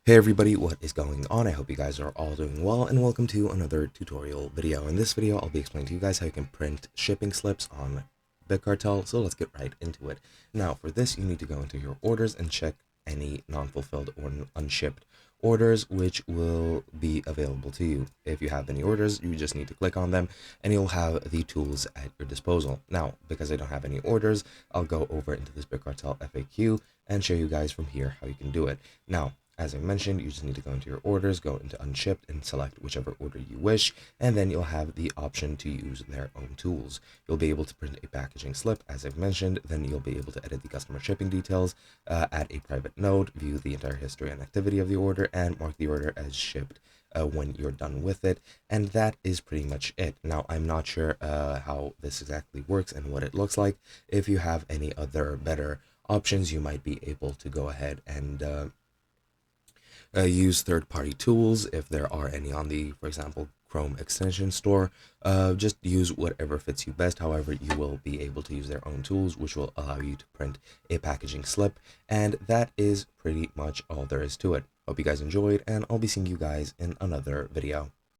Hey everybody, what is going on? I hope you guys are all doing well, and welcome to another tutorial video. In this video, I'll be explaining to you guys how you can print shipping slips on Cartel, so let's get right into it. Now, for this, you need to go into your orders and check any non-fulfilled or unshipped orders which will be available to you. If you have any orders, you just need to click on them and you'll have the tools at your disposal. Now, because I don't have any orders, I'll go over into this Cartel FAQ and show you guys from here how you can do it. Now, as I mentioned, you just need to go into your orders, go into unshipped, and select whichever order you wish, and then you'll have the option to use their own tools. You'll be able to print a packaging slip, as I've mentioned, then you'll be able to edit the customer shipping details, add a private note, view the entire history and activity of the order, and mark the order as shipped when you're done with it. And that is pretty much it. Now, I'm not sure how this exactly works and what it looks like. If you have any other better options, you might be able to go ahead and use third-party tools if there are any on the, for example, Chrome extension store. Just use whatever fits you best. However, you will be able to use their own tools, which will allow you to print a packaging slip. And that is pretty much all there is to it. Hope you guys enjoyed, and I'll be seeing you guys in another video.